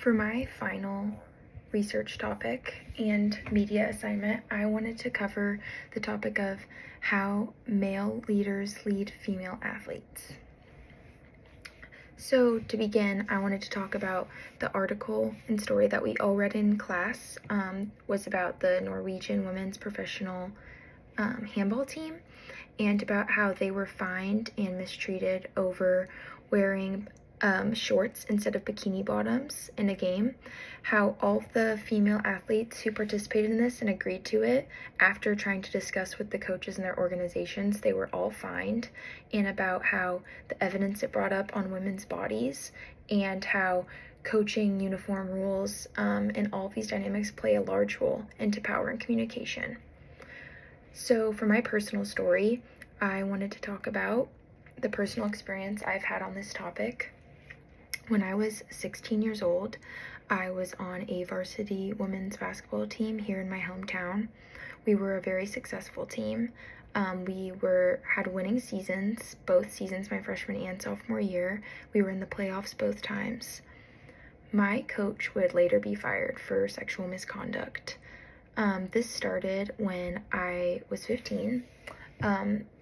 For my final research topic and media assignment, I wanted to cover the topic of how male leaders lead female athletes. So to begin, I wanted to talk about the article and story that we all read in class, was about the Norwegian women's professional handball team, and about how they were fined and mistreated over wearing shorts instead of bikini bottoms in a game. How all the female athletes who participated in this and agreed to it, after trying to discuss with the coaches and their organizations, they were all fined, and about how the evidence it brought up on women's bodies, and how coaching, uniform rules, and all of these dynamics play a large role into power and communication. So for my personal story, I wanted to talk about the personal experience I've had on this topic. When I was 16 years old, I was on a varsity women's basketball team here in my hometown. We were a very successful team. We had winning seasons, both seasons my freshman and sophomore year. We were in the playoffs both times. My coach would later be fired for sexual misconduct. This started when I was 15.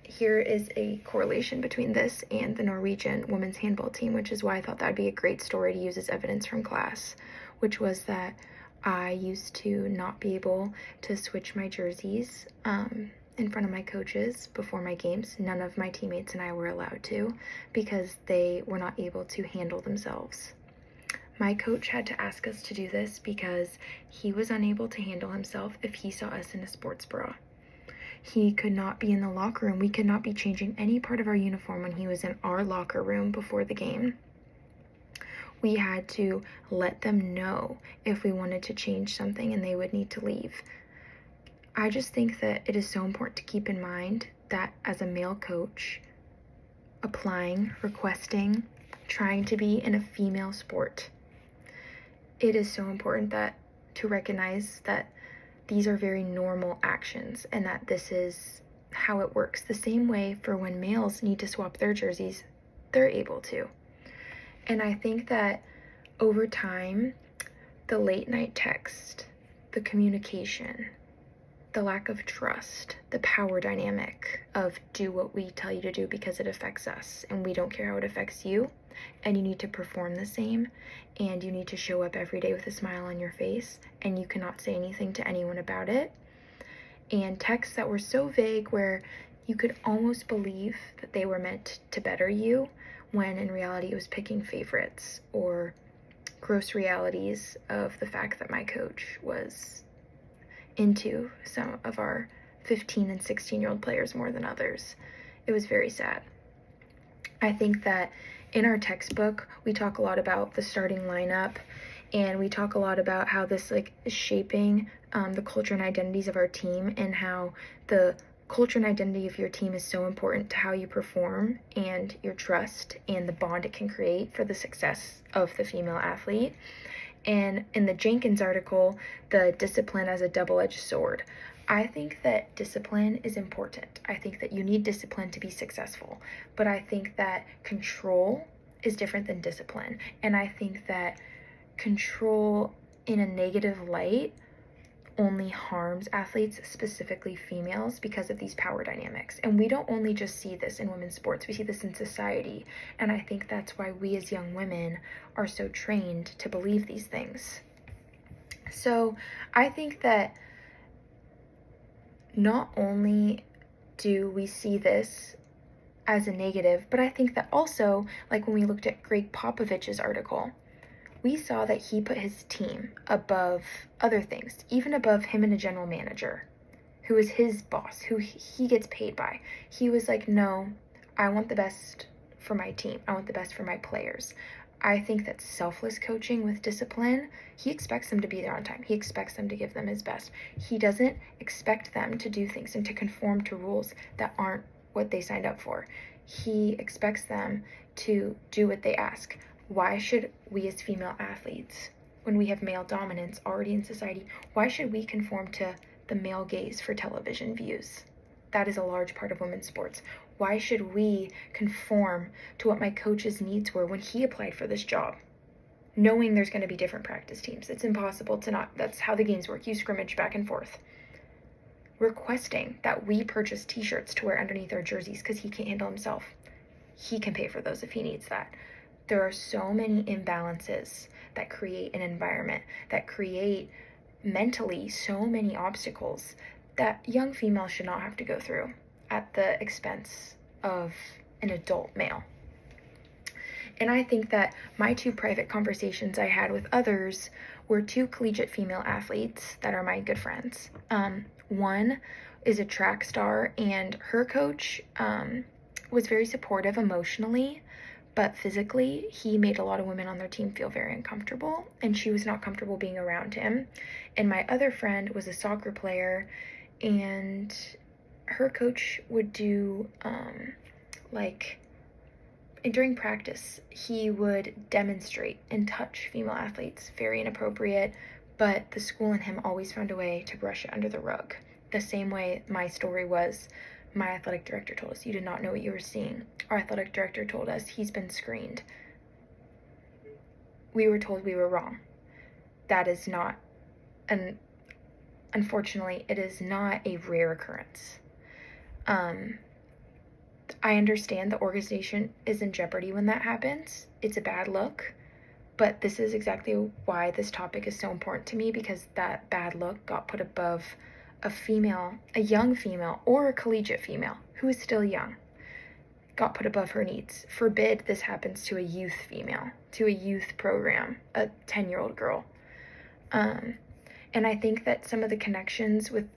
Here is a correlation between this and the Norwegian women's handball team, which is why I thought that'd be a great story to use as evidence from class, which was that I used to not be able to switch my jerseys in front of my coaches before my games. None of my teammates and I were allowed to, because they were not able to handle themselves. My coach had to ask us to do this because he was unable to handle himself if he saw us in a sports bra. He could not be in the locker room. We could not be changing any part of our uniform when he was in our locker room before the game. We had to let them know if we wanted to change something and they would need to leave. I just think that it is so important to keep in mind that as a male coach, applying, requesting, trying to be in a female sport, it is so important to recognize that these are very normal actions and that this is how it works. The same way for when males need to swap their jerseys, they're able to. And I think that over time, the late night text, the communication, the lack of trust, the power dynamic of do what we tell you to do because it affects us and we don't care how it affects you, and you need to perform the same, and you need to show up every day with a smile on your face, and you cannot say anything to anyone about it. And texts that were so vague where you could almost believe that they were meant to better you, when in reality it was picking favorites, or gross realities of the fact that my coach was into some of our 15 and 16-year-old players more than others. It was very sad. I think that in our textbook, we talk a lot about the starting lineup, and we talk a lot about how this is shaping the culture and identities of our team, and how the culture and identity of your team is so important to how you perform and your trust and the bond it can create for the success of the female athlete. And in the Jenkins article, the discipline as a double-edged sword. I think that discipline is important. I think that you need discipline to be successful. But I think that control is different than discipline. And I think that control in a negative light only harms athletes, specifically females, because of these power dynamics. And we don't only just see this in women's sports, we see this in society. And I think that's why we as young women are so trained to believe these things. So I think that not only do we see this as a negative, but I think that also, like when we looked at Greg Popovich's article, we saw that he put his team above other things, even above him and a general manager, who is his boss, who he gets paid by. He was like, no, I want the best for my team. I want the best for my players. I think that selfless coaching with discipline, he expects them to be there on time. He expects them to give them his best. He doesn't expect them to do things and to conform to rules that aren't what they signed up for. He expects them to do what they ask. Why should we as female athletes, when we have male dominance already in society, why should we conform to the male gaze for television views? That is a large part of women's sports. Why should we conform to what my coach's needs were when he applied for this job? knowing there's going to be different practice teams. It's impossible to not. That's how the games work. You scrimmage back and forth. Requesting that we purchase t-shirts to wear underneath our jerseys because he can't handle himself. He can pay for those if he needs that. There are so many imbalances that create an environment, that create mentally so many obstacles that young females should not have to go through at the expense of an adult male. And I think that my 2 private conversations I had with others were 2 collegiate female athletes that are my good friends. One is a track star, and her coach was very supportive emotionally, but physically he made a lot of women on their team feel very uncomfortable, and she was not comfortable being around him. And my other friend was a soccer player, and her coach would do and during practice, he would demonstrate and touch female athletes, very inappropriate, but the school and him always found a way to brush it under the rug. The same way my story was, my athletic director told us, you did not know what you were seeing. Our athletic director told us he's been screened. We were told we were wrong. That is not, and unfortunately, it is not a rare occurrence. I understand the organization is in jeopardy when that happens. It's a bad look, but this is exactly why this topic is so important to me, because that bad look got put above a young female, or a collegiate female who is still young, got put above her needs. Forbid this happens to a youth female, to a youth program, a 10-year-old girl. And I think that some of the connections with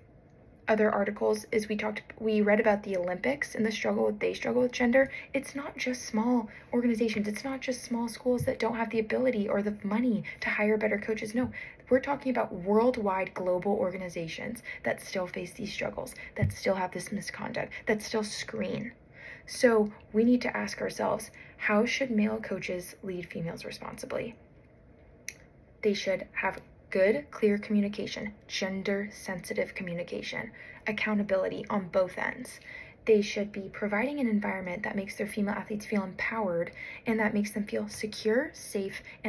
other articles is we read about the Olympics and they struggle with gender. It's not just small organizations. It's not just small schools that don't have the ability or the money to hire better coaches. No, we're talking about worldwide global organizations that still face these struggles, that still have this misconduct, that still screen. So we need to ask ourselves, how should male coaches lead females responsibly? They should have good, clear communication, gender-sensitive communication, accountability on both ends. They should be providing an environment that makes their female athletes feel empowered and that makes them feel secure, safe, and